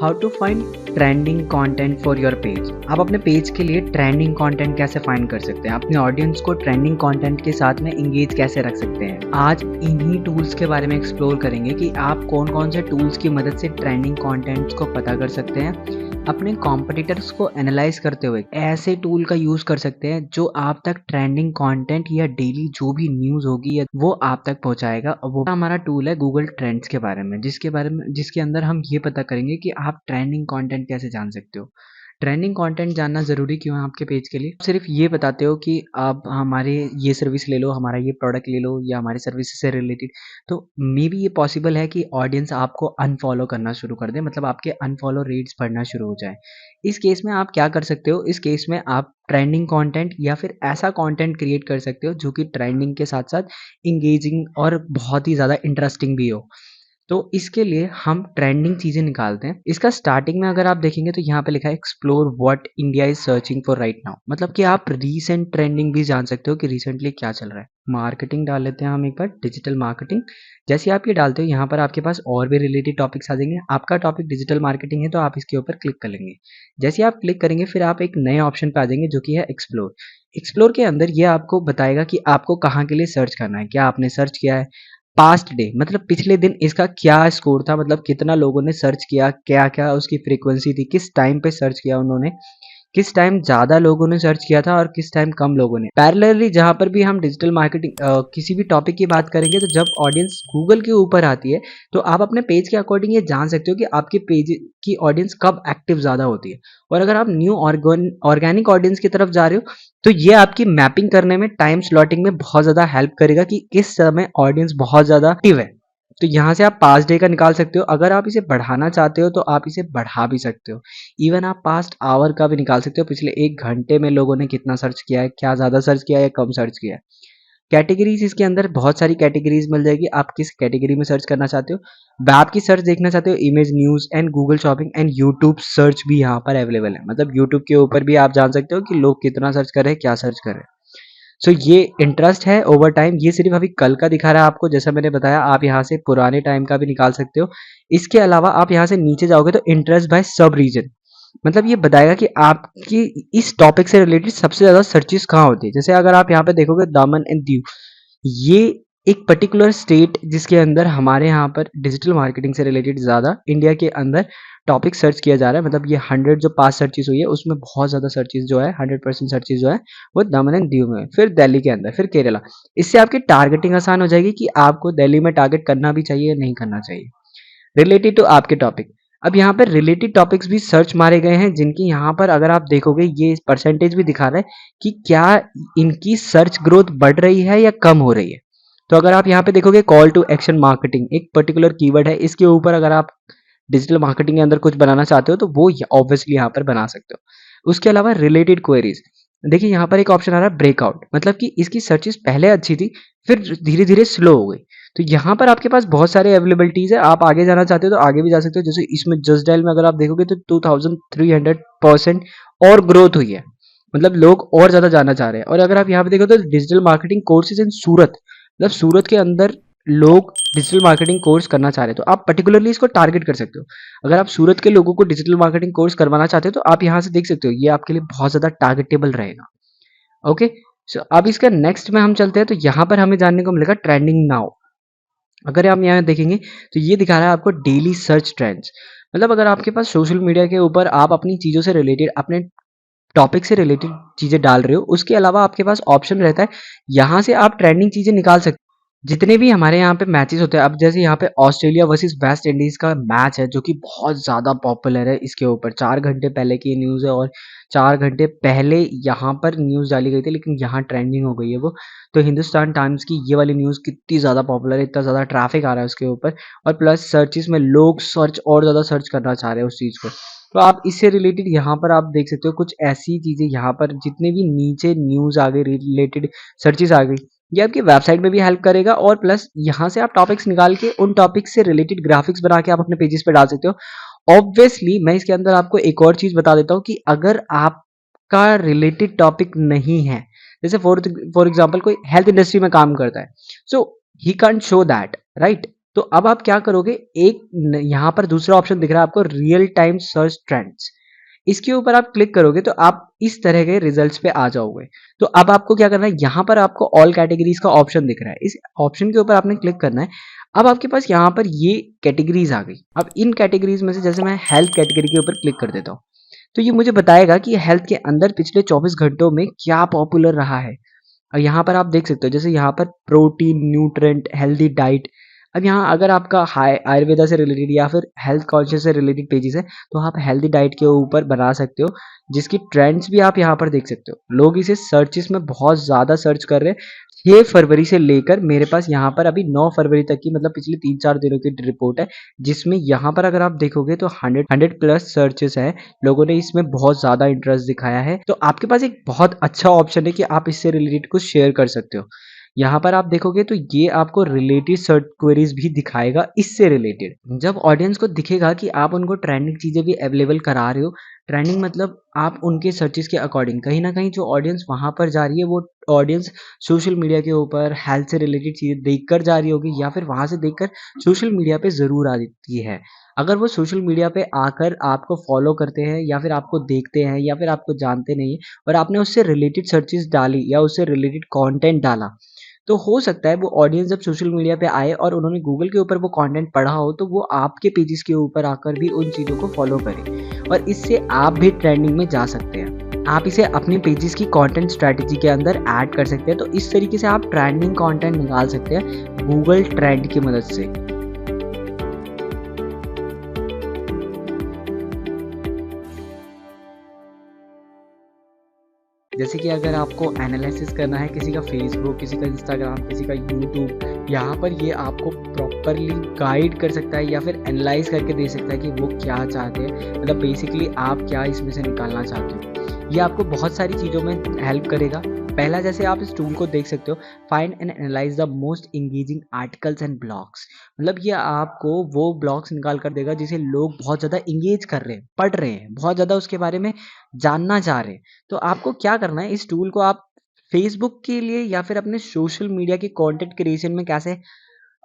How to find trending content for your page. आप अपने page के लिए ट्रेंडिंग कंटेंट कैसे फाइंड कर सकते हैं, अपने ऑडियंस को ट्रेंडिंग कंटेंट के साथ में इंगेज कैसे रख सकते हैं। आज इन्हीं टूल्स के बारे में एक्सप्लोर करेंगे कि आप कौन कौन से टूल्स की मदद से ट्रेंडिंग कंटेंट्स को पता कर सकते हैं। अपने कॉम्पिटिटर्स को एनालाइज करते हुए ऐसे टूल का यूज कर सकते हैं जो आप तक ट्रेंडिंग कंटेंट या डेली जो भी न्यूज होगी या वो आप तक पहुंचाएगा। वो हमारा टूल है गूगल ट्रेंड्स के बारे में, जिसके अंदर हम ये पता करेंगे कि आप ट्रेंडिंग कंटेंट कैसे जान सकते हो। ट्रेंडिंग कंटेंट जानना ज़रूरी क्यों है आपके पेज के लिए? सिर्फ ये बताते हो कि आप हमारे ये सर्विस ले लो, हमारा ये प्रोडक्ट ले लो या हमारी सर्विस से रिलेटेड, तो मे बी ये पॉसिबल है कि ऑडियंस आपको अनफॉलो करना शुरू कर दे, मतलब आपके अनफॉलो रेट्स बढ़ना शुरू हो जाए। इस केस में आप क्या कर सकते हो? इस केस में आप ट्रेंडिंग कंटेंट या फिर ऐसा कंटेंट क्रिएट कर सकते हो जो कि ट्रेंडिंग के साथ साथ इंगेजिंग और बहुत ही ज़्यादा इंटरेस्टिंग भी हो। तो इसके लिए हम ट्रेंडिंग चीज़ें निकालते हैं। इसका स्टार्टिंग में अगर आप देखेंगे तो यहाँ पे लिखा है explore what India is searching for right now, मतलब कि आप रीसेंट ट्रेंडिंग भी जान सकते हो कि रिसेंटली क्या चल रहा है। मार्केटिंग डाल लेते हैं हम एक बार, डिजिटल मार्केटिंग। जैसे आप ये डालते हो यहाँ पर आपके पास और भी रिलेटेड टॉपिक्स आ जाएंगे। आपका टॉपिक डिजिटल मार्केटिंग है तो आप इसके ऊपर क्लिक कर लेंगे। जैसे आप क्लिक करेंगे फिर आप एक नए ऑप्शन पे आ जाएंगे जो कि है एक्सप्लोर। एक्सप्लोर के अंदर ये आपको बताएगा कि आपको कहाँ के लिए सर्च करना है, क्या आपने सर्च किया है। पास्ट डे मतलब पिछले दिन इसका क्या स्कोर था, मतलब कितना लोगों ने सर्च किया, क्या क्या उसकी फ्रीक्वेंसी थी, किस टाइम पे सर्च किया उन्होंने, किस टाइम ज़्यादा लोगों ने सर्च किया था और किस टाइम कम लोगों ने। पैरेलली जहाँ पर भी हम डिजिटल मार्केटिंग किसी भी टॉपिक की बात करेंगे तो जब ऑडियंस गूगल के ऊपर आती है तो आप अपने पेज के अकॉर्डिंग ये जान सकते हो कि आपके पेज की ऑडियंस कब एक्टिव ज़्यादा होती है। और अगर आप न्यू ऑर्गेनिक ऑडियंस की तरफ जा रहे हो तो ये आपकी मैपिंग करने में, टाइम स्लॉटिंग में बहुत ज़्यादा हेल्प करेगा कि किस समय ऑडियंस बहुत ज़्यादा एक्टिव है। तो यहाँ से आप पास्ट डे का निकाल सकते हो। अगर आप इसे बढ़ाना चाहते हो तो आप इसे बढ़ा भी सकते हो। इवन आप पास्ट आवर का भी निकाल सकते हो, पिछले 1 घंटे में लोगों ने कितना सर्च किया है, क्या ज़्यादा सर्च किया है या कम सर्च किया है। कैटेगरीज इसके अंदर बहुत सारी कैटेगरीज मिल जाएगी, आप किस कैटेगरी में सर्च करना चाहते हो। वेब की सर्च देखना चाहते हो, image, news and Google shopping and YouTube search भी यहाँ पर अवेलेबल है। मतलब यूट्यूब के ऊपर भी आप जान सकते हो कि लोग कितना सर्च कर रहे हैं, क्या सर्च कर रहे हैं। सो ये इंटरेस्ट है ओवर टाइम। ये सिर्फ अभी कल का दिखा रहा है आपको, जैसा मैंने बताया। आप यहाँ से पुराने टाइम का भी निकाल सकते हो। इसके अलावा आप यहाँ से नीचे जाओगे तो इंटरेस्ट बाय सब रीजन, मतलब ये बताएगा कि आपकी इस टॉपिक से रिलेटेड सबसे ज़्यादा सर्चेस कहाँ होती है। जैसे अगर आप यहाँ पे देखोगे दामन एंड दीव, ये एक पर्टिकुलर स्टेट जिसके अंदर हमारे यहाँ पर डिजिटल मार्केटिंग से रिलेटेड ज़्यादा इंडिया के अंदर टॉपिक सर्च किया जा रहा है। मतलब ये 100 जो पास सर्चेस हुई है उसमें बहुत ज़्यादा सर्चेस जो है, 100% सर्चेस जो है वो दमन एंड दीव में है। फिर दिल्ली के अंदर, फिर केरला। इससे आपकी टारगेटिंग आसान हो जाएगी कि आपको दिल्ली में टारगेट करना भी चाहिए या नहीं करना चाहिए रिलेटेड टू आपके टॉपिक। अब यहाँ पर रिलेटेड टॉपिक्स भी सर्च मारे गए हैं जिनकी यहाँ पर अगर आप देखोगे ये परसेंटेज भी दिखा रहा है कि क्या इनकी सर्च ग्रोथ बढ़ रही है या कम हो रही है। तो अगर आप यहाँ पे देखोगे कॉल टू एक्शन मार्केटिंग एक पर्टिकुलर कीवर्ड है, इसके ऊपर अगर आप डिजिटल मार्केटिंग के अंदर कुछ बनाना चाहते हो तो वो ऑब्वियसली यहाँ पर बना सकते हो। उसके अलावा रिलेटेड क्वेरीज, देखिए यहाँ पर एक ऑप्शन आ रहा है ब्रेकआउट, मतलब कि इसकी सर्चेस पहले अच्छी थी फिर धीरे धीरे स्लो हो गई। तो यहाँ पर आपके पास बहुत सारे अवेलेबिलिटीज है, आप आगे जाना चाहते हो तो आगे भी जा सकते हो। जैसे इसमें जस्ट डायल में अगर आप देखोगे तो 2300% और ग्रोथ हुई है, मतलब लोग और ज्यादा जानना चाह रहे हैं। और अगर आप यहाँ पे देखो तो डिजिटल मार्केटिंग कोर्सेज इन सूरत, मतलब सूरत के अंदर लोग डिजिटल मार्केटिंग कोर्स करना चाह रहे हैं तो आप पर्टिकुलरली इसको टारगेट कर सकते हो। अगर आप सूरत के लोगों को डिजिटल मार्केटिंग कोर्स करवाना चाहते हो तो आप यहाँ से देख सकते हो, ये आपके लिए बहुत ज़्यादा टारगेटेबल रहेगा। ओके, सो अब इसका नेक्स्ट में हम चलते हैं तो यहाँ पर हमें जानने को मिलेगा ट्रेंडिंग नाउ। अगर हम यहाँ देखेंगे तो ये दिखा रहा है आपको डेली सर्च ट्रेंड्स, मतलब अगर आपके पास सोशल मीडिया के ऊपर आप अपनी चीज़ों से रिलेटेड, अपने टॉपिक से रिलेटेड चीज़ें डाल रहे हो, उसके अलावा आपके पास ऑप्शन रहता है यहाँ से आप ट्रेंडिंग चीज़ें निकाल सकते हो। जितने भी हमारे यहाँ पे मैचेस होते हैं, अब जैसे यहाँ पे ऑस्ट्रेलिया वर्सेस वेस्ट इंडीज का मैच है जो कि बहुत ज़्यादा पॉपुलर है। इसके ऊपर 4 घंटे पहले की न्यूज़ है और 4 घंटे पहले यहाँ पर न्यूज़ डाली गई थी लेकिन यहाँ ट्रेंडिंग हो गई है वो। तो हिंदुस्तान टाइम्स की ये वाली न्यूज़ कितनी ज़्यादा पॉपुलर है, इतना ज़्यादा ट्रैफिक आ रहा है उसके ऊपर, और प्लस सर्चिस में लोग सर्च और ज़्यादा सर्च करना चाह रहे हैं उस चीज़ को। तो आप इससे रिलेटेड यहाँ पर आप देख सकते हो कुछ ऐसी चीज़ें, यहाँ पर जितने भी नीचे न्यूज़ आ गई, रिलेटेड सर्चेस आ गई, ये आपकी वेबसाइट में भी हेल्प करेगा। और प्लस यहाँ से आप टॉपिक्स निकाल के उन टॉपिक्स से रिलेटेड ग्राफिक्स बना के आप अपने पेजेस पे डाल सकते हो। ऑब्वियसली मैं इसके अंदर आपको एक और चीज बता देता हूँ कि अगर आपका रिलेटेड टॉपिक नहीं है, जैसे फॉर एग्जाम्पल कोई हेल्थ इंडस्ट्री में काम करता है, so he can't show that, right. तो अब आप क्या करोगे, यहाँ पर दूसरा ऑप्शन दिख रहा है आपको, रियल टाइम सर्च ट्रेंड्स। इसके ऊपर आप क्लिक करोगे तो आप इस तरह के रिजल्ट्स पे आ जाओगे। तो अब आपको क्या करना है, यहाँ पर आपको ऑल कैटेगरीज का ऑप्शन दिख रहा है, इस ऑप्शन के ऊपर आपने क्लिक करना है। अब आपके पास यहाँ पर ये कैटेगरीज आ गई। अब इन कैटेगरीज में से जैसे मैं हेल्थ कैटेगरी के ऊपर क्लिक कर देता हूँ, तो ये मुझे बताएगा कि हेल्थ के अंदर पिछले 24 घंटों में क्या पॉपुलर रहा है। और यहाँ पर आप देख सकते हो, जैसे यहाँ पर प्रोटीन, न्यूट्रेंट, हेल्दी डाइट। अब यहाँ अगर आपका हाई आयुर्वेदा से रिलेटेड या फिर हेल्थ कॉन्शियस से रिलेटेड पेजेस है, तो आप हेल्दी डाइट के ऊपर बना सकते हो, जिसकी ट्रेंड्स भी आप यहाँ पर देख सकते हो। लोग इसे सर्चेस में बहुत ज़्यादा सर्च कर रहे हैं। 6 फरवरी से लेकर मेरे पास यहाँ पर अभी 9 फरवरी तक की, मतलब पिछले 3-4 दिनों की रिपोर्ट है, जिसमें यहाँ पर अगर आप देखोगे तो 100 प्लस सर्चेस है। लोगों ने इसमें बहुत ज़्यादा इंटरेस्ट दिखाया है। तो आपके पास एक बहुत अच्छा ऑप्शन है कि आप इससे रिलेटेड कुछ शेयर कर सकते हो। यहाँ पर आप देखोगे तो ये आपको रिलेटेड सर्च क्वेरीज भी दिखाएगा इससे रिलेटेड। जब ऑडियंस को दिखेगा कि आप उनको ट्रेंडिंग चीज़ें भी अवेलेबल करा रहे हो, ट्रेंडिंग मतलब आप उनके सर्चेस के अकॉर्डिंग, कहीं ना कहीं जो ऑडियंस वहाँ पर जा रही है वो ऑडियंस सोशल मीडिया के ऊपर हेल्थ से रिलेटेड चीज़ें देखकर जा रही होगी, या फिर वहाँ से देखकर सोशल मीडिया पे ज़रूर आती है। अगर वो सोशल मीडिया पे आकर आपको फॉलो करते हैं, या फिर आपको देखते हैं, या फिर आपको जानते नहीं है, और आपने उससे रिलेटेड सर्चेस डाली या उससे रिलेटेड कंटेंट डाला, तो हो सकता है वो ऑडियंस जब सोशल मीडिया पे आए और उन्होंने गूगल के ऊपर वो कंटेंट पढ़ा हो, तो वो आपके पेजेस के ऊपर आकर भी उन चीज़ों को फॉलो करें, और इससे आप भी ट्रेंडिंग में जा सकते हैं। आप इसे अपने पेजेस की कंटेंट स्ट्रेटजी के अंदर ऐड कर सकते हैं। तो इस तरीके से आप ट्रेंडिंग कंटेंट निकाल सकते हैं गूगल ट्रेंड की मदद से। जैसे कि अगर आपको एनालिसिस करना है किसी का फेसबुक, किसी का इंस्टाग्राम, किसी का यूट्यूब, यहाँ पर ये आपको प्रॉपरली गाइड कर सकता है या फिर एनालाइज करके दे सकता है कि वो क्या चाहते हैं, मतलब बेसिकली आप क्या इसमें से निकालना चाहते हो। ये आपको बहुत सारी चीज़ों में हेल्प करेगा। पहला, जैसे आप इस टूल को देख सकते हो, find and analyse the most engaging articles and blogs. मतलब ये आपको वो ब्लॉग्स निकाल कर देगा जिसे लोग बहुत ज़्यादा इंगेज कर रहे हैं, पढ़ रहे हैं, बहुत ज़्यादा उसके बारे में जानना चाह रहे हैं। तो आपको क्या करना है, इस टूल को आप फेसबुक के लिए या फिर अपने सोशल मीडिया के कंटेंट क्रिएशन में कैसे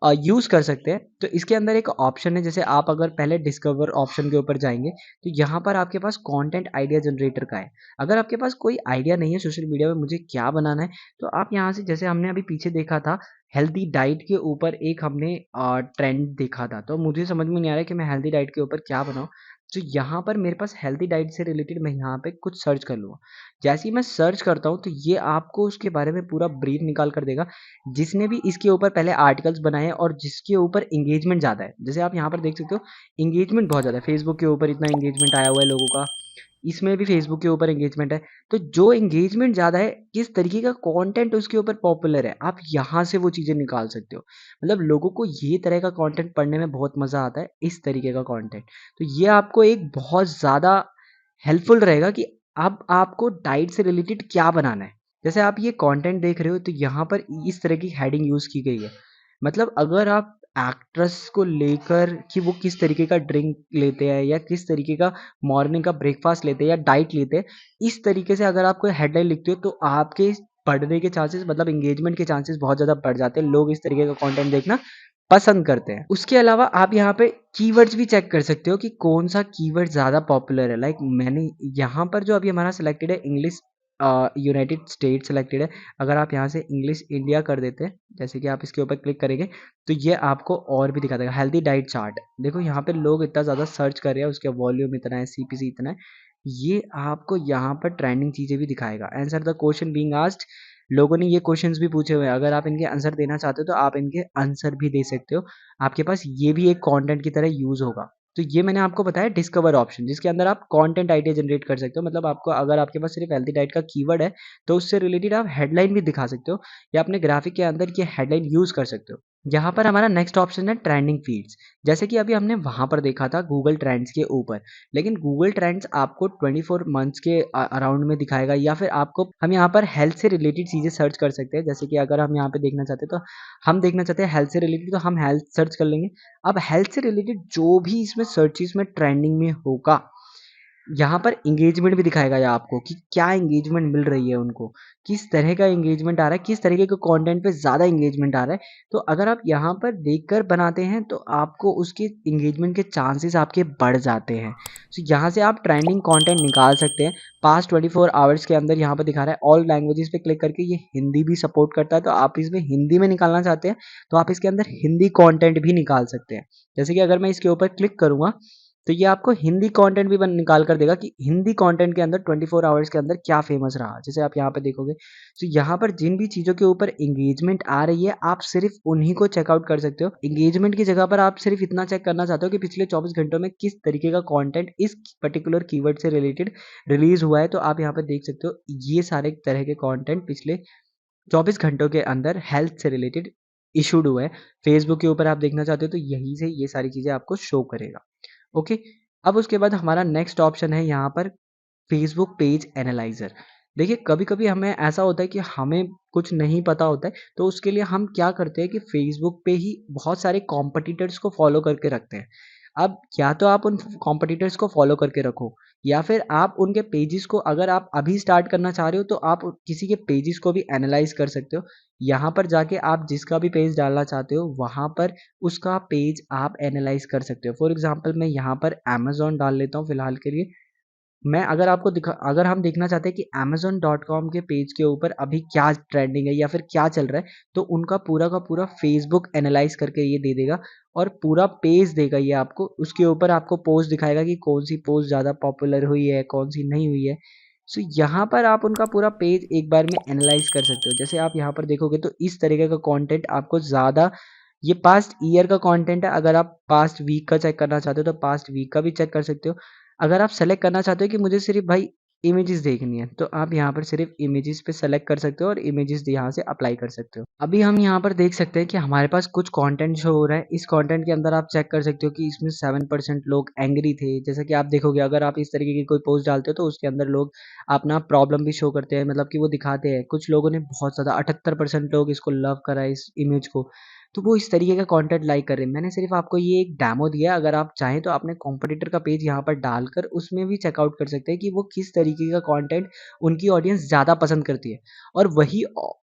यूज़ कर सकते हैं। तो इसके अंदर एक ऑप्शन है, जैसे आप अगर पहले डिस्कवर ऑप्शन के ऊपर जाएंगे, तो यहाँ पर आपके पास कंटेंट आइडिया जनरेटर का है। अगर आपके पास कोई आइडिया नहीं है सोशल मीडिया में मुझे क्या बनाना है, तो आप यहाँ से, जैसे हमने अभी पीछे देखा था हेल्दी डाइट के ऊपर एक हमने ट्रेंड देखा था, तो मुझे समझ में नहीं आ रहा है कि मैं हेल्दी डाइट के ऊपर क्या बनाऊँ। तो यहाँ पर मेरे पास हेल्दी डाइट से रिलेटेड मैं यहाँ पे कुछ सर्च कर लूँगा। जैसे ही मैं सर्च करता हूँ तो ये आपको उसके बारे में पूरा ब्रीफ निकाल कर देगा, जिसने भी इसके ऊपर पहले आर्टिकल्स बनाए हैं और जिसके ऊपर एंगेजमेंट ज़्यादा है। जैसे आप यहाँ पर देख सकते हो, एंगेजमेंट बहुत ज़्यादा है, फेसबुक के ऊपर इतना एंगेजमेंट आया हुआ है लोगों का, इसमें भी फेसबुक के ऊपर एंगेजमेंट है। तो जो एंगेजमेंट ज़्यादा है, किस तरीके का कंटेंट उसके ऊपर पॉपुलर है, आप यहाँ से वो चीज़ें निकाल सकते हो। मतलब लोगों को ये तरह का कंटेंट पढ़ने में बहुत मज़ा आता है, इस तरीके का कंटेंट। तो ये आपको एक बहुत ज़्यादा हेल्पफुल रहेगा कि अब आपको डाइट से रिलेटेड क्या बनाना है। जैसे आप ये कंटेंट देख रहे हो, तो यहाँ पर इस तरह की हेडिंग यूज़ की गई है। मतलब अगर आप एक्ट्रेस को लेकर कि वो किस तरीके का ड्रिंक लेते हैं, या किस तरीके का मॉर्निंग का ब्रेकफास्ट लेते हैं, या डाइट लेते हैं, इस तरीके से अगर आप कोई हेडलाइन लिखते हो, तो आपके पढ़ने के चांसेस, मतलब एंगेजमेंट के चांसेस बहुत ज़्यादा बढ़ जाते हैं। लोग इस तरीके का कंटेंट देखना पसंद करते हैं। उसके अलावा आप यहाँ पे कीवर्ड्स भी चेक कर सकते हो कि कौन सा कीवर्ड ज़्यादा पॉपुलर है। लाइक मैंने यहाँ पर जो अभी हमारा सिलेक्टेड है, इंग्लिश यूनाइटेड स्टेट सिलेक्टेड है। अगर आप यहाँ से इंग्लिश इंडिया कर देते हैं, जैसे कि आप इसके ऊपर क्लिक करेंगे, तो ये आपको और भी दिखा देगा हेल्दी डाइट चार्ट। देखो यहाँ पे लोग इतना ज़्यादा सर्च कर रहे हैं, उसका वॉल्यूम इतना है, सीपीसी इतना है। ये आपको यहाँ पर ट्रेंडिंग चीज़ें भी दिखाएगा। Answer the question being asked, लोगों ने ये क्वेश्चंस भी पूछे हुए हैं, अगर आप इनके आंसर देना चाहते हो तो आप इनके आंसर भी दे सकते हो। आपके पास ये भी एक कंटेंट की तरह यूज़ होगा। तो ये मैंने आपको बताया डिस्कवर ऑप्शन, जिसके अंदर आप कंटेंट आइडिया जनरेट कर सकते हो। मतलब आपको, अगर आपके पास सिर्फ हेल्दी डाइट का कीवर्ड है, तो उससे रिलेटेड आप हेडलाइन भी दिखा सकते हो, या अपने ग्राफिक के अंदर ये हेडलाइन यूज़ कर सकते हो। यहाँ पर हमारा नेक्स्ट ऑप्शन है ट्रेंडिंग फीड्स। जैसे कि अभी हमने वहाँ पर देखा था गूगल ट्रेंड्स के ऊपर, लेकिन गूगल ट्रेंड्स आपको 24 मंथ्स के अराउंड में दिखाएगा, या फिर आपको, हम यहाँ पर हेल्थ से रिलेटेड चीज़ें सर्च कर सकते हैं। जैसे कि अगर हम यहाँ पे देखना चाहते हैं, तो हम देखना चाहते हैं हेल्थ से रिलेटेड, तो हम हेल्थ सर्च कर लेंगे। अब हेल्थ से रिलेटेड जो भी इसमें सर्चेस में ट्रेंडिंग में होगा, यहाँ पर एंगेजमेंट भी दिखाएगा या आपको कि क्या एंगेजमेंट मिल रही है उनको, किस तरह का एंगेजमेंट आ रहा है, किस तरीके के कंटेंट पे ज़्यादा एंगेजमेंट आ रहा है। तो अगर आप यहाँ पर देखकर बनाते हैं तो आपको उसके एंगेजमेंट के चांसेस आपके बढ़ जाते हैं। तो यहाँ से आप ट्रेंडिंग कंटेंट निकाल सकते हैं। पास्ट 24 आवर्स के अंदर यहाँ पर दिखा रहा है ऑल लैंग्वेजेस पे क्लिक करके, ये हिंदी भी सपोर्ट करता है, तो आप इसमें हिंदी में निकालना चाहते हैं तो आप इसके अंदर हिंदी कॉन्टेंट भी निकाल सकते हैं। जैसे कि अगर मैं इसके ऊपर क्लिक करूँगा तो ये आपको हिंदी कंटेंट भी बन निकाल कर देगा कि हिंदी कंटेंट के अंदर 24 आवर्स के अंदर क्या फेमस रहा। जैसे आप यहाँ पे देखोगे तो यहाँ पर जिन भी चीज़ों के ऊपर एंगेजमेंट आ रही है आप सिर्फ उन्हीं को चेकआउट कर सकते हो। एंगेजमेंट की जगह पर आप सिर्फ इतना चेक करना चाहते हो कि पिछले 24 घंटों में किस तरीके का कंटेंट इस पर्टिकुलर कीवर्ड से रिलेटेड रिलीज हुआ है। तो आप यहाँ पर देख सकते हो ये सारे तरह के कॉन्टेंट पिछले 24 घंटों के अंदर हेल्थ से रिलेटेड इशूड हुए हैं। फेसबुक के ऊपर आप देखना चाहते हो तो यहीं से ये सारी चीज़ें आपको शो करेगा। ओके, अब उसके बाद हमारा नेक्स्ट ऑप्शन है यहाँ पर फेसबुक पेज एनालाइजर। देखिए कभी कभी हमें ऐसा होता है कि हमें कुछ नहीं पता होता है, तो उसके लिए हम क्या करते हैं कि फेसबुक पे ही बहुत सारे कॉम्पिटिटर्स को फॉलो करके रखते हैं। अब या तो आप उन कॉम्पिटिटर्स को फॉलो करके रखो, या फिर आप उनके पेजेस को, अगर आप अभी स्टार्ट करना चाह रहे हो तो आप किसी के पेजेस को भी एनालाइज कर सकते हो। यहाँ पर जाके आप जिसका भी पेज डालना चाहते हो वहाँ पर उसका पेज आप एनालाइज कर सकते हो। फॉर एग्जांपल मैं यहाँ पर अमेज़न डाल लेता हूँ फिलहाल के लिए। मैं अगर आपको दिखा अगर हम देखना चाहते हैं कि amazon.com के पेज के ऊपर अभी क्या ट्रेंडिंग है या फिर क्या चल रहा है, तो उनका पूरा का पूरा फेसबुक एनालाइज करके ये दे देगा और पूरा पेज देगा ये आपको। उसके ऊपर आपको पोस्ट दिखाएगा कि कौन सी पोस्ट ज़्यादा पॉपुलर हुई है, कौन सी नहीं हुई है। सो यहाँ पर आप उनका पूरा पेज एक बार में एनालाइज कर सकते हो। जैसे आप यहाँ पर देखोगे तो इस तरीके का कंटेंट आपको ज़्यादा, ये पास्ट ईयर का कंटेंट है। अगर आप पास्ट वीक का चेक करना चाहते हो तो पास्ट वीक का भी चेक कर सकते हो। अगर आप सेलेक्ट करना चाहते हो कि मुझे सिर्फ भाई इमेजेस देखनी है, तो आप यहाँ पर सिर्फ इमेजेस पे सेलेक्ट कर सकते हो और इमेजेस यहाँ से अप्लाई कर सकते हो। अभी हम यहाँ पर देख सकते हैं कि हमारे पास कुछ कंटेंट शो हो रहा है। इस कंटेंट के अंदर आप चेक कर सकते हो कि इसमें 7% लोग एंग्री थे। जैसा कि आप देखोगे अगर आप इस तरीके की कोई पोस्ट डालते हो तो उसके अंदर लोग अपना प्रॉब्लम भी शो करते हैं, मतलब कि वो दिखाते हैं। कुछ लोगों ने बहुत ज़्यादा 78% लोग इसको लव करा है इस इमेज को, तो वो इस तरीके का कंटेंट लाइक कर रहे हैं। मैंने सिर्फ आपको ये एक डेमो दिया है। अगर आप चाहें तो अपने कॉम्पिटिटर का पेज यहाँ पर डालकर उसमें भी चेकआउट कर सकते हैं कि वो किस तरीके का कंटेंट उनकी ऑडियंस ज़्यादा पसंद करती है, और वही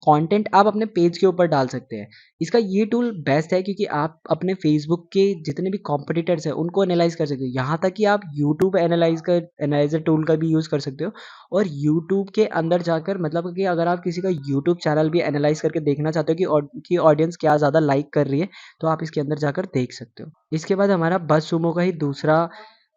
कंटेंट आप अपने पेज के ऊपर डाल सकते हैं। इसका ये टूल बेस्ट है क्योंकि आप अपने फेसबुक के जितने भी कॉम्पिटिटर्स हैं उनको एनालाइज कर सकते हो। यहाँ तक कि आप यूट्यूब एनालाइजर टूल का भी यूज़ कर सकते हो। और यूट्यूब के अंदर जाकर, मतलब कि अगर आप किसी का यूट्यूब चैनल भी एनालाइज करके देखना चाहते हो कि उनकी ऑडियंस क्या ज़्यादा लाइक कर रही है, तो आप इसके अंदर जाकर देख सकते हो। इसके बाद हमारा बस सुमो का ही दूसरा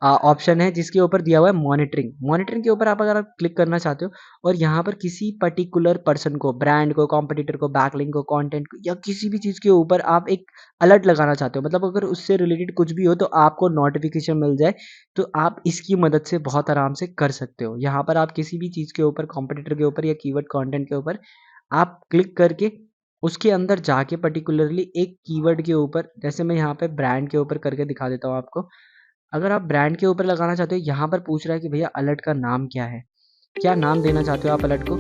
ऑप्शन है जिसके ऊपर दिया हुआ है मॉनिटरिंग। मॉनिटरिंग के ऊपर आप अगर आप क्लिक करना चाहते हो और यहाँ पर किसी पर्टिकुलर पर्सन को, ब्रांड को, कॉम्पिटिटर को, बैकलिंक को, कंटेंट को, या किसी भी चीज़ के ऊपर आप एक अलर्ट लगाना चाहते हो, मतलब अगर उससे रिलेटेड कुछ भी हो तो आपको नोटिफिकेशन मिल जाए, तो आप इसकी मदद से बहुत आराम से कर सकते हो। यहाँ पर आप किसी भी चीज़ के ऊपर, कॉम्पिटिटर के ऊपर या कीवर्ड कंटेंट के ऊपर आप क्लिक करके उसके अंदर जाके पर्टिकुलरली एक कीवर्ड के ऊपर, जैसे मैं यहाँ पे ब्रांड के ऊपर करके दिखा देता हूँ आपको। अगर आप ब्रांड के ऊपर लगाना चाहते हो, यहाँ पर पूछ रहा है कि भैया अलर्ट का नाम क्या है, क्या नाम देना चाहते हो आप अलर्ट को,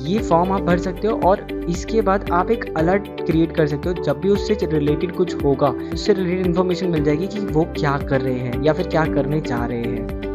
ये फॉर्म आप भर सकते हो और इसके बाद आप एक अलर्ट क्रिएट कर सकते हो। जब भी उससे रिलेटेड कुछ होगा, उससे रिलेटेड इन्फॉर्मेशन मिल जाएगी कि वो क्या कर रहे हैं या फिर क्या करने जा रहे हैं।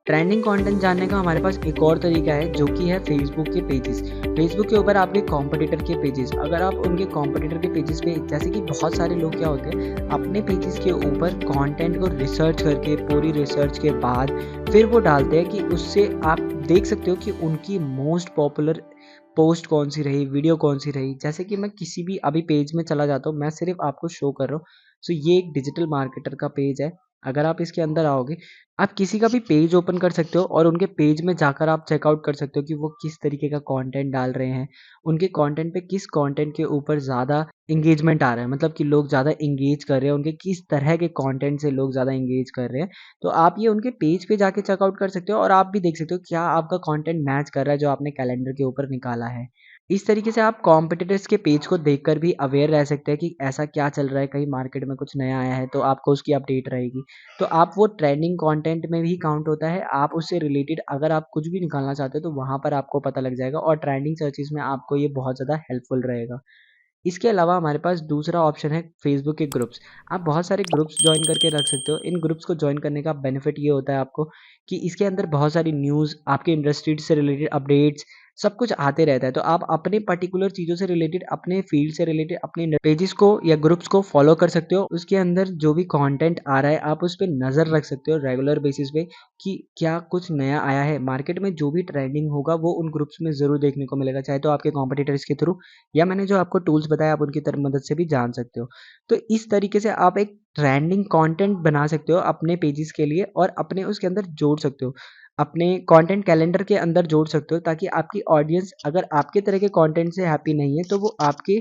ट्रेंडिंग कंटेंट जानने का हमारे पास एक और तरीका है जो कि है फेसबुक के पेजेस। फेसबुक के ऊपर आपके कॉम्पिटिटर के पेजेस, अगर आप उनके कॉम्पिटिटर के पेजेस पे, जैसे कि बहुत सारे लोग क्या होते हैं अपने पेजेस के ऊपर कंटेंट को रिसर्च करके, पूरी रिसर्च के बाद फिर वो डालते हैं, कि उससे आप देख सकते हो कि उनकी मोस्ट पॉपुलर पोस्ट कौन सी रही, वीडियो कौन सी रही। जैसे कि मैं किसी भी अभी पेज में चला जाता हूँ, मैं सिर्फ आपको शो कर रहा हूँ। सो ये एक डिजिटल मार्केटर का पेज है। अगर आप इसके अंदर आओगे, आप किसी का भी पेज ओपन कर सकते हो और उनके पेज में जाकर आप चेकआउट कर सकते हो कि वो किस तरीके का कंटेंट डाल रहे हैं। उनके कंटेंट पे किस कंटेंट के ऊपर ज़्यादा एंगेजमेंट आ रहा है, मतलब कि लोग ज़्यादा एंगेज कर रहे हैं, उनके किस तरह के कंटेंट से लोग ज़्यादा एंगेज कर रहे हैं। तो आप ये उनके पेज पे जाके चेकआउट कर सकते हो और आप भी देख सकते हो क्या आपका कंटेंट मैच कर रहा है जो आपने कैलेंडर के ऊपर निकाला है। इस तरीके से आप कॉम्पिटिटर्स के पेज को देखकर भी अवेयर रह सकते हैं कि ऐसा क्या चल रहा है, कहीं मार्केट में कुछ नया आया है तो आपको उसकी अपडेट रहेगी। तो आप वो ट्रेंडिंग कंटेंट में भी काउंट होता है। आप उससे रिलेटेड अगर आप कुछ भी निकालना चाहते हो तो वहाँ पर आपको पता लग जाएगा और ट्रेंडिंग सर्चेस में आपको ये बहुत ज़्यादा हेल्पफुल रहेगा। इसके अलावा हमारे पास दूसरा ऑप्शन है फेसबुक के ग्रुप्स। आप बहुत सारे ग्रुप्स ज्वाइन करके रख सकते हो। इन ग्रुप्स को ज्वाइन करने का बेनिफिट ये होता है आपको कि इसके अंदर बहुत सारी न्यूज़, आपके इंडस्ट्री से रिलेटेड अपडेट्स सब कुछ आते रहता है। तो आप अपने पर्टिकुलर चीज़ों से रिलेटेड, अपने फील्ड से रिलेटेड अपने पेजेस को या ग्रुप्स को फॉलो कर सकते हो। उसके अंदर जो भी कंटेंट आ रहा है आप उस पे नज़र रख सकते हो रेगुलर बेसिस पे कि क्या कुछ नया आया है। मार्केट में जो भी ट्रेंडिंग होगा वो उन ग्रुप्स में ज़रूर देखने को मिलेगा, चाहे तो आपके कॉम्पिटिटर्स के थ्रू या मैंने जो आपको टूल्स बताया आप उनकी मदद से भी जान सकते हो। तो इस तरीके से आप एक ट्रेंडिंग कंटेंट बना सकते हो अपने पेजेस के लिए और अपने उसके अंदर जोड़ सकते हो। अपने कंटेंट कैलेंडर के अंदर जोड़ सकते हो ताकि आपकी ऑडियंस अगर आपके तरह के कंटेंट से हैप्पी नहीं है तो वो आपके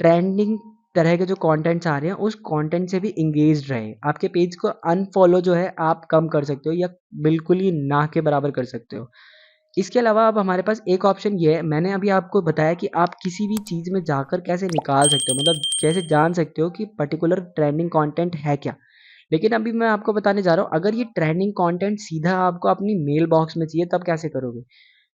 ट्रेंडिंग तरह के जो कंटेंट्स आ रहे हैं उस कंटेंट से भी एंगेज्ड रहे। आपके पेज को अनफॉलो जो है आप कम कर सकते हो या बिल्कुल ही ना के बराबर कर सकते हो। इसके अलावा अब हमारे पास एक ऑप्शन ये है, मैंने अभी आपको बताया कि आप किसी भी चीज़ में जाकर कैसे निकाल सकते हो, मतलब कैसे जान सकते हो कि पर्टिकुलर ट्रेंडिंग कंटेंट है क्या। लेकिन अभी मैं आपको बताने जा रहा हूँ, अगर ये ट्रेंडिंग कंटेंट सीधा आपको अपनी मेल बॉक्स में चाहिए तब कैसे करोगे।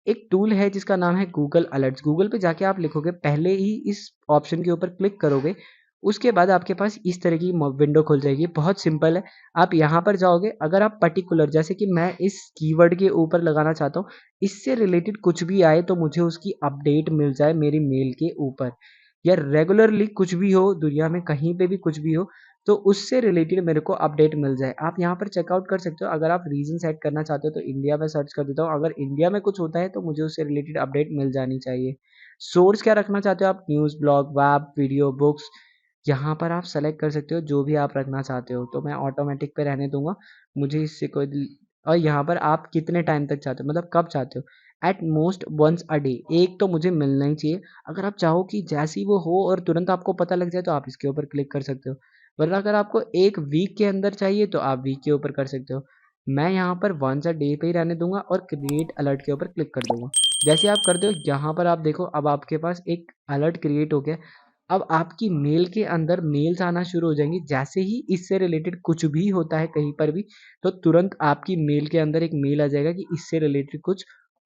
एक टूल है जिसका नाम है गूगल अलर्ट्स। गूगल पे जाके आप लिखोगे, पहले ही इस ऑप्शन के ऊपर क्लिक करोगे, उसके बाद आपके पास इस तरह की विंडो खुल जाएगी। बहुत सिंपल है, आप यहाँ पर जाओगे, अगर आप पर्टिकुलर जैसे कि मैं इस कीवर्ड के ऊपर लगाना चाहता हूँ, इससे रिलेटेड कुछ भी आए तो मुझे उसकी अपडेट मिल जाए मेरी मेल के ऊपर, या रेगुलरली कुछ भी हो दुनिया में कहीं पे भी कुछ भी हो तो उससे रिलेटेड मेरे को अपडेट मिल जाए। आप यहाँ पर चेकआउट कर सकते हो। अगर आप रीजन सेट करना चाहते हो तो इंडिया में सर्च कर देता हूँ, अगर इंडिया में कुछ होता है तो मुझे उससे रिलेटेड अपडेट मिल जानी चाहिए। सोर्स क्या रखना चाहते हो आप, news, blog, web, video, books, यहाँ पर आप सेलेक्ट कर सकते हो जो भी आप रखना चाहते हो। तो मैं ऑटोमेटिक पे रहने दूंगा, मुझे इससे कोई। और यहाँ पर आप कितने टाइम तक चाहते हो, मतलब कब चाहते हो, at most once a day, एक तो मुझे मिलना ही चाहिए। अगर आप चाहो कि जैसे ही वो हो और तुरंत आपको पता लग जाए तो आप इसके ऊपर क्लिक कर सकते हो, वरना अगर आपको एक वीक के अंदर चाहिए तो आप वीक के ऊपर कर सकते हो। मैं यहाँ पर वंस अ डे पे ही रहने दूंगा और क्रिएट अलर्ट के ऊपर क्लिक कर दूंगा। जैसे आप कर दो यहाँ पर आप देखो अब आपके पास एक अलर्ट क्रिएट हो गया। अब आपकी मेल के अंदर मेल्स आना शुरू हो जाएंगी, जैसे ही इससे रिलेटेड कुछ भी होता है कहीं पर भी तो तुरंत आपकी मेल के अंदर एक मेल आ जाएगा कि इससे रिलेटेड कुछ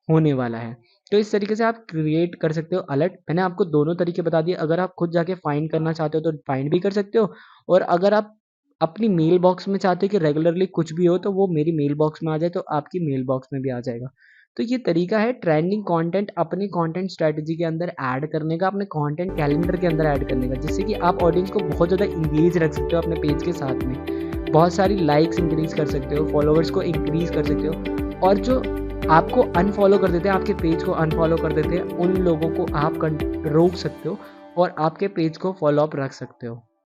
होने वाला है। तो इस तरीके से आप क्रिएट कर सकते हो अलर्ट। मैंने आपको दोनों तरीके बता दिए, अगर आप खुद जाके फाइंड करना चाहते हो तो फाइंड भी कर सकते हो, और अगर आप अपनी मेल बॉक्स में चाहते हो कि रेगुलरली कुछ भी हो तो वो मेरी मेल बॉक्स में आ जाए तो आपकी मेल बॉक्स में भी आ जाएगा। तो ये तरीका है ट्रेंडिंग कंटेंट अपनी कंटेंट स्ट्रेटजी के अंदर ऐड करने का, अपने कंटेंट कैलेंडर के अंदर ऐड करने का, जिससे कि आप ऑडियंस को बहुत ज़्यादा इंगेज रख सकते हो अपने पेज के साथ में। बहुत सारी लाइक्स इंक्रीज कर सकते हो, फॉलोअर्स को इंक्रीज कर सकते हो, और जो आपको अनफॉलो कर देते हैं, आपके पेज को अनफॉलो कर देते हैं, उन लोगों को आप रोक सकते हो और आपके पेज को फॉलो अप रख सकते हो।